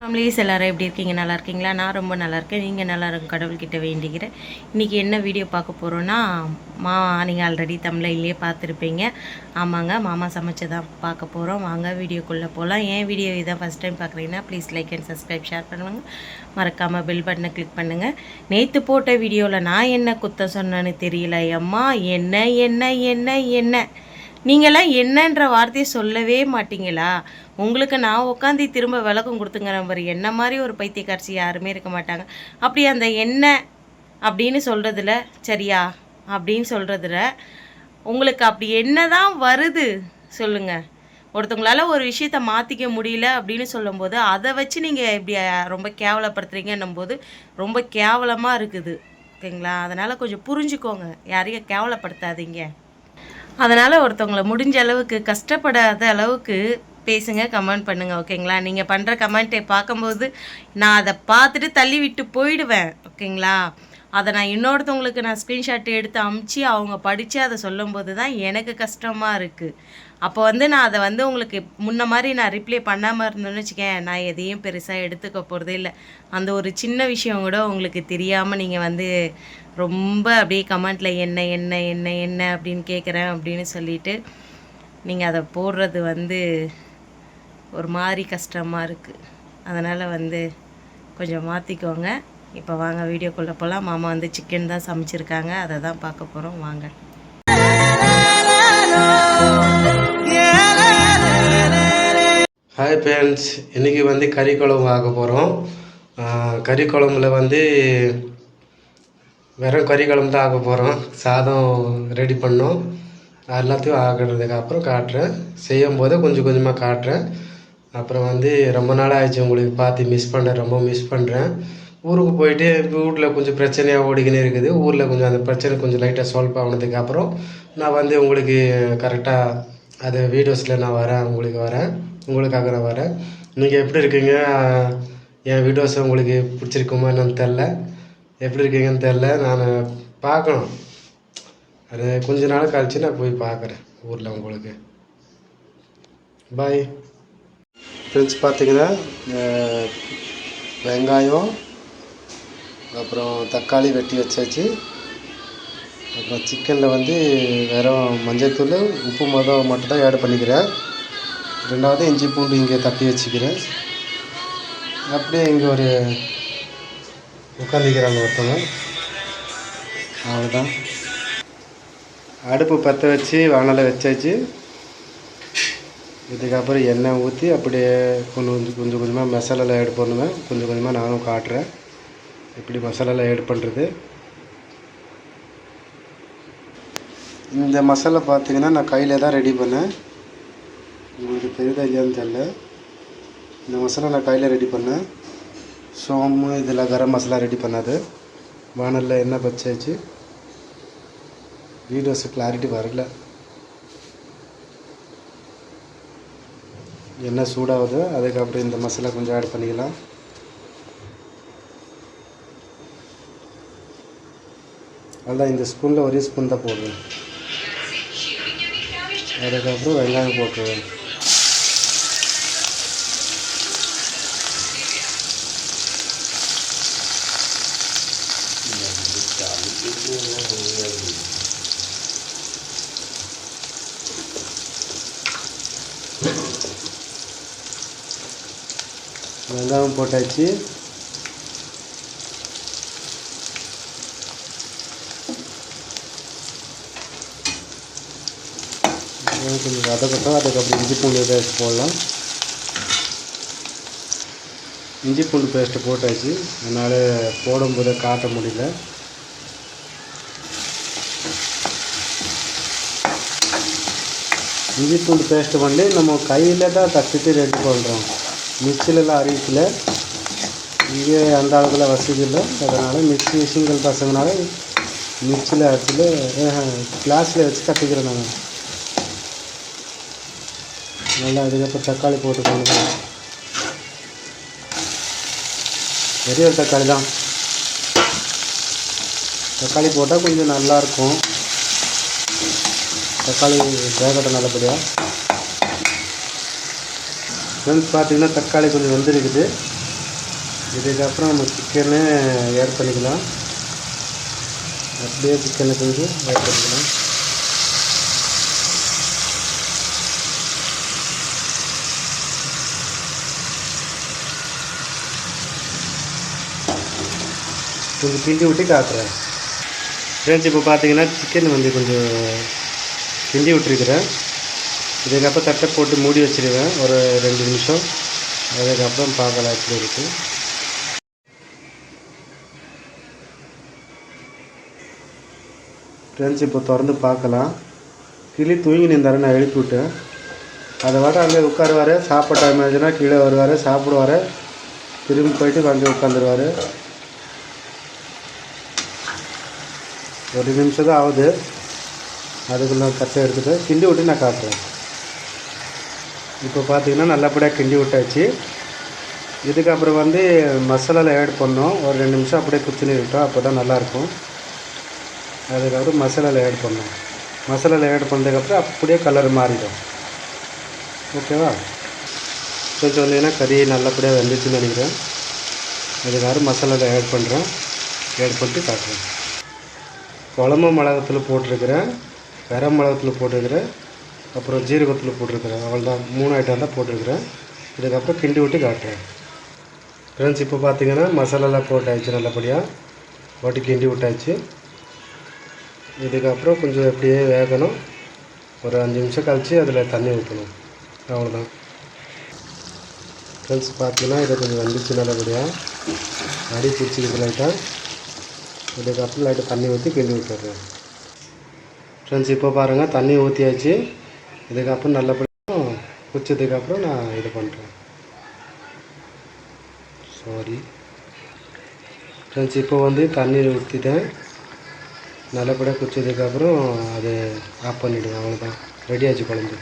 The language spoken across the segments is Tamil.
ஃபேமிலிஸ் எல்லோரும் எப்படி இருக்கீங்க? நல்லா இருக்கீங்களா? நான் ரொம்ப நல்லா இருக்கேன். நீங்கள் நல்லா இருக்க கடவுள்கிட்ட வேண்டிக்கிறேன். இன்றைக்கி என்ன வீடியோ பார்க்க போகிறோன்னா, நீங்கள் ஆல்ரெடி தமிழ்லேயே பார்த்துருப்பீங்க. ஆமாங்க, மாமா சமைச்சதான் பார்க்க போகிறோம். வாங்க வீடியோக்குள்ளே போகலாம். ஏன் வீடியோ இதான் ஃபஸ்ட் டைம் பார்க்குறீங்கன்னா please like and subscribe, share பண்ணுவாங்க. மறக்காமல் பெல் பட்டனை கிளிக் பண்ணுங்கள். நேற்று போட்ட வீடியோவில் நான் என்ன குத்தம் சொன்னேன்னு தெரியல. அம்மா என்ன என்ன என்ன என்ன நீங்களாம் என்னன்ற வார்த்தையை சொல்லவே மாட்டீங்களா? உங்களுக்கு நான் உட்காந்து திரும்ப விளக்கம் கொடுத்துங்கிற மாதிரி என்ன மாதிரி ஒரு பைத்தியக்காரச்சி யாருமே இருக்க மாட்டாங்க. அப்படி அந்த என்ன அப்படின்னு சொல்கிறதுல சரியா அப்படின்னு சொல்கிறதுல உங்களுக்கு அப்படி என்ன தான் வருது சொல்லுங்கள். ஒருத்தவங்களால ஒரு விஷயத்த மாற்றிக்க முடியல அப்படின்னு சொல்லும்போது அதை வச்சு நீங்கள் இப்படி ரொம்ப கேவலப்படுத்துறீங்கன்னும் போது ரொம்ப கேவலமாக இருக்குது. ஓகேங்களா? அதனால் கொஞ்சம் புரிஞ்சுக்கோங்க, யாரையும் கேவலப்படுத்தாதீங்க. அதனால் ஒருத்தவங்களை முடிஞ்ச அளவுக்கு கஷ்டப்படாத அளவுக்கு பேசுங்க, கமெண்ட் பண்ணுங்கள். ஓகேங்களா? நீங்கள் பண்ணுற கமெண்ட்டை பார்க்கும்போது நான் அதை பார்த்துட்டு தள்ளி விட்டு போயிடுவேன். ஓகேங்களா? அதை நான் இன்னொருத்தவங்களுக்கு நான் ஸ்க்ரீன்ஷாட் எடுத்து அமுச்சு அவங்க படித்து அதை சொல்லும்போது தான் எனக்கு கஷ்டமாக இருக்குது. அப்போ நான் அதை உங்களுக்கு முன்ன மாதிரி நான் ரிப்ளை பண்ணாமல் இருந்தேன்னு வச்சுக்கேன், நான் எதையும் பெருசாக எடுத்துக்க போகிறதே இல்லை. அந்த ஒரு சின்ன விஷயம் கூட உங்களுக்கு தெரியாமல் நீங்கள் ரொம்ப அப்படியே கமெண்ட்டில் என்ன என்ன என்ன என்ன அப்படின்னு கேட்குறேன் அப்படின்னு சொல்லிட்டு நீங்கள் அதை போடுறது ஒரு மாதிரி கஷ்டமாக இருக்குது. அதனால் கொஞ்சம் மாற்றிக்கோங்க. இப்போ வாங்க வீடியோக்குள்ளே போகலாம். மாமா சிக்கன் தான் சமைச்சிருக்காங்க, அதை தான் பார்க்க போகிறோம். வாங்க. ஹாய் ஃப்ரெண்ட்ஸ், இன்றைக்கி கறி குழம்பு ஆக்க போகிறோம். கறி குழம்புல வெறும் கறி குழம்பு தான் ஆக்க போகிறோம். சாதம் ரெடி பண்ணோம், எல்லாத்தையும் ஆக்கிறதுக்கு அப்புறம் காட்டுறேன். செய்யும் போது கொஞ்சம் கொஞ்சமாக காட்டுறேன். அப்புறம் ரொம்ப நாள் ஆயிடுச்சு உங்களுக்கு பார்த்து மிஸ் பண்ணுறேன், ரொம்ப மிஸ் பண்ணுறேன். ஊருக்கு போயிட்டு வீட்டில் கொஞ்சம் பிரச்சனையாக ஓடிக்கினே இருக்குது. ஊரில் கொஞ்சம் அந்த பிரச்சனை கொஞ்சம் லைட்டாக சால்வ் ஆனதுக்கு அப்புறம் நான் உங்களுக்கு கரெக்டாக அது வீடியோஸில் நான் வரேன், உங்களுக்காக நான் வரேன். நீங்கள் எப்படி இருக்கீங்க? என் வீடியோஸை உங்களுக்கு பிடிச்சிருக்குமா என்னன்னு தெரில, எப்படி இருக்கீங்கன்னு தெரில. நான் பார்க்கணும், அது கொஞ்ச நாள் கழிச்சு நான் போய் பார்க்குறேன் ஊரில் உங்களுக்கு. Bye friends. பார்த்தீங்கன்னா வெங்காயம் அப்புறம் தக்காளி வெட்டி வச்சாச்சு. அப்புறம் சிக்கனில் வெறும் மஞ்சள்தூள் உப்பு மட்டும் தான் ஆட் பண்ணிக்கிறேன். ரெண்டாவது இஞ்சி பூண்டு இங்கே தட்டி வச்சுக்கிறேன். அப்படியே இங்கே ஒரு உட்காந்துக்கிறாங்க ஒருத்தவங்க, அவ்வளோதான். அடுப்பு பற்ற வச்சு வானலை வச்சாச்சு. இதுக்கப்புறம் எண்ணெய் ஊற்றி அப்படியே கொஞ்சம் கொஞ்சமாக மசாலாலாம் ஆட் பண்ணுவேன். கொஞ்சம் கொஞ்சமாக நானும் காட்டுறேன் எப்படி மசாலாலாம் ஆட் பண்ணுறது. இந்த மசாலா பார்த்தீங்கன்னா நான் கையில் தான் ரெடி பண்ணேன். உங்களுக்கு தெரியுதா இல்லையான்னு தெரியல. இந்த மசாலா நான் கையில் ரெடி பண்ணேன். சோம்பு இதில் கரம் மசாலா ரெடி பண்ணது. வானலில் எண்ணெய் பச்சாச்சு. வீடியோஸு கிளாரிட்டி வரல. எண்ணெய் சூடாகுது, அதுக்கப்புறம் இந்த மசாலா கொஞ்சம் ஆட் பண்ணிக்கலாம். அதுதான் இந்த ஸ்பூனில் ஒரே ஸ்பூன் தான் போடுவேன். அதுக்கப்புறம் வெங்காயம் போட்டுருவேன். வெங்காயம் போட்டாச்சு. கொஞ்சம் வதக்கட்டும். அதுக்கப்புறம் இஞ்சி பூண்டு பேஸ்ட் போடலாம். இஞ்சி பூண்டு பேஸ்ட்டு போட்டாச்சு, அதனால் போடும்போது காட்ட முடியல. இஞ்சி பூண்டு பேஸ்ட்டு நம்ம கையில் தான் தட்டிட்டு ரெடி பண்ணுறோம். மிக்சிலெலாம் அரிக்கல, இங்கே அந்த அளவுக்குள்ள வசதி இல்லை. அதனால் மிக்சி சிங்கிள் பசங்கனால மிக்சியில் அடிச்சுட்டு கிளாஸில் வச்சு கட்டிக்கிறேன் நான் நல்லா. அதுக்கப்புறம் தக்காளி போட்டுக்கோங்க. பெரிய ஒரு தக்காளி தான். தக்காளி போட்டால் கொஞ்சம் நல்லாயிருக்கும். தக்காளி வேகட்டும் நல்லபடியாக. ஃப்ரெண்ட்ஸ் பார்த்தீங்கன்னா தக்காளி கொஞ்சம் வெந்திருக்குது. இதுக்கப்புறம் நம்ம சிக்கனை ஆட் பண்ணிக்கலாம். அப்படியே சிக்கனை கொஞ்சம் ஆட் பண்ணிக்கலாம். கொஞ்சம் கிண்டி விட்டு காட்டுறேன் ஃப்ரெண்ட்ஸ். இப்போ பார்த்தீங்கன்னா சிக்கன் வந்து கொஞ்சம் கிண்டி விட்டுருக்குறேன். இதுக்கப்புறம் தட்டை போட்டு மூடி வச்சுருவேன் ஒரு 2 நிமிஷம். அதுக்கப்புறம் பார்க்கலாம் எப்படி இருக்குது. ஃப்ரெண்ட்ஸ் இப்போ திறந்து பார்க்கலாம். கிளி தூங்கி நின்றாரு, நான் எழுப்பி விட்டேன். அதை விட அங்கே உட்காருவார். சாப்பிட டைம் ஆச்சுன்னா கீழே வருவார், சாப்பிடுவார், திரும்பி போயிட்டு அங்கே உட்காந்துருவார். 1 நிமிஷம் தான் ஆகுது. அதுக்குள்ள தட்டை எடுத்துகிட்டு கிண்டி விட்டு நான் காட்டுறேன். இப்போ பார்த்தீங்கன்னா நல்லபடியாக கிண்டி விட்டாச்சு. இதுக்கப்புறம் வந்து மசாலாவில் ஆட் பண்ணோம். ஒரு 2 நிமிஷம் அப்படியே குச்சினு இருக்கட்டும், அப்போ தான் நல்லாயிருக்கும். அதுக்கப்புறம் மசாலாவில் ஆட் பண்ணோம். மசாலாவில் ஆட் பண்ணதுக்கப்புறம் அப்படியே கலர் மாறிடும். ஓகேவா? கொஞ்சம் வந்தீங்கன்னா கறி நல்லபடியாக வெந்துச்சுன்னு நினைக்கிறேன். அதுக்கப்புறம் மசாலாவில் ஆட் பண்ணுறேன். ஆட் பண்ணிட்டு காட்டுறேன். குழம்பு மிளகாத்தூள் போட்டிருக்கிறேன், கரம் மிளகாத்தூள் போட்டிருக்கிறேன், அப்புறம் ஜீரகத்தூள் போட்டிருக்கிறேன். அவ்வளோதான், 3 ஐட்டம் தான் போட்டிருக்கிறேன். இதுக்கப்புறம் கிண்டி விட்டு காட்டுறேன் ஃப்ரெண்ட்ஸ். இப்போ பார்த்தீங்கன்னா மசாலாலாம் போட்டாச்சு, நல்லபடியாக போட்டு கிண்டி விட்டாச்சு. இதுக்கப்புறம் கொஞ்சம் எப்படியே வேகணும். ஒரு 5 நிமிஷம் கழித்து அதில் தண்ணி ஊற்றணும். அவ்வளோதான் ஃப்ரெண்ட்ஸ். பார்த்தீங்கன்னா இதை கொஞ்சம் வந்துச்சு நல்லபடியாக. அடி பிடிச்சிக்கிது லைட்டாக. இதுக்கப்புறம் லைட்டாக தண்ணி ஊற்றி கிண்டி விட்டுறேன் ஃப்ரெண்ட்ஸ். இப்போ பாருங்கள் தண்ணி ஊற்றியாச்சு. இதுக்கப்புறம் நல்லபடியாக குச்சதுக்கப்புறம் நான் இது பண்ணுறேன். Sorry friends. இப்போ வந்து தண்ணி ஊற்றிட்டேன். நல்லபடியாக குச்சதுக்கப்புறம் அது ஆஃப் பண்ணிவிடுவேன். அவ்வளோதான், ரெடி ஆச்சு குழம்பு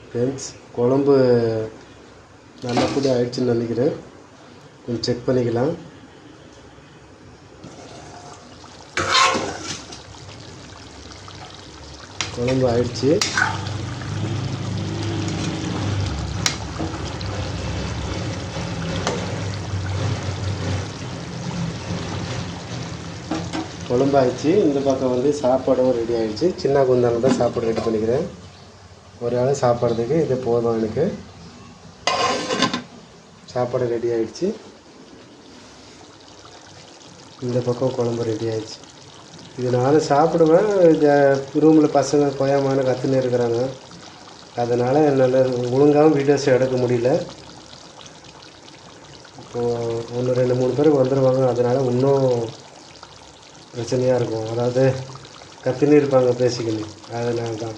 ஃப்ரெண்ட்ஸ். குழம்பு நல்லபடியாக ஆயிடுச்சுன்னு நினைக்கிறேன். கொஞ்சம் செக் பண்ணிக்கலாம். குழம்பு ஆயிடுச்சு. குழம்பு ஆயிடுச்சு. இந்த பக்கம் வந்து சாப்பாடும் ரெடி ஆகிடுச்சு. சின்ன குந்தான தான் சாப்பாடு ரெடி பண்ணிக்கிறேன். ஒரு ஆள் சாப்பிட்றதுக்கு இது போதும் எனக்கு. சாப்பாடு ரெடி ஆகிடுச்சு. இந்த பக்கம் குழம்பு ரெடி ஆகிடுச்சு. இது நானும் சாப்பிடுவேன். ரூமில் பசங்க கொய்யாமான கற்றுன்னு இருக்கிறாங்க. அதனால் என்னால் ஒழுங்காகவும் வீடியோஸ் எடுக்க முடியல. இப்போது 1 2 3 பேர் வந்துடுவாங்க. அதனால் இன்னும் பிரச்சனையாக இருக்கும். அதாவது கற்றுன்னு இருப்பாங்க பேசிக்கணும். அதனால தான்.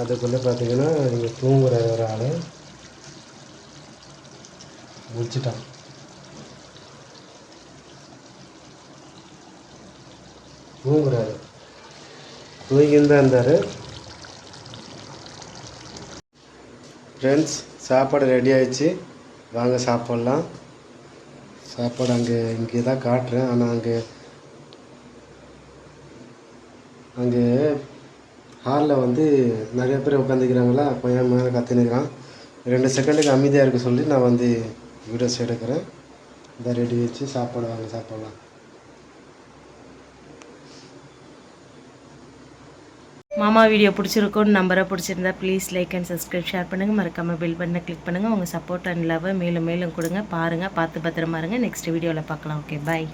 அதுக்குள்ளே பார்த்தீங்கன்னா இங்கே தூங்குற ஒரு ஆள் முடிச்சிட்டான். தூங்குறாரு. தூங்கின்னு தான் இருந்தார் ஃப்ரெண்ட்ஸ். சாப்பாடு ரெடி ஆகிடுச்சு. வாங்க சாப்பிட்லாம். சாப்பாடு இங்கே தான் காட்டுறேன். ஆனால் அங்கே ஹாலில் வந்து நிறைய பேர் உட்காந்துக்கிறாங்களா, பையன் மேலே கற்றுனுக்கிறான். 2 செகண்டுக்கு அமைதியாக இருக்க சொல்லி நான் வந்து வீடியோஸ் எடுக்கிறேன். இதை ரெடி வச்சு சாப்பாடு வாங்க சாப்பிட்லாம். மாமா வீடியோ பிடிச்சிருக்கோன்னு நம்பரை பிடிச்சிருந்தா please like and subscribe, share பண்ணுங்கள். மறக்காமல் பெல் பட்டனை கிளிக் பண்ணுங்கள். உங்கள் சப்போர்ட் அண்ட் லவ்வை மேலும் மேலும் கொடுங்க. பாருங்கள், பார்த்து பத்திரமா இருங்க. நெக்ஸ்ட் வீடியோவில் பார்க்கலாம். ஓகே, பாய்.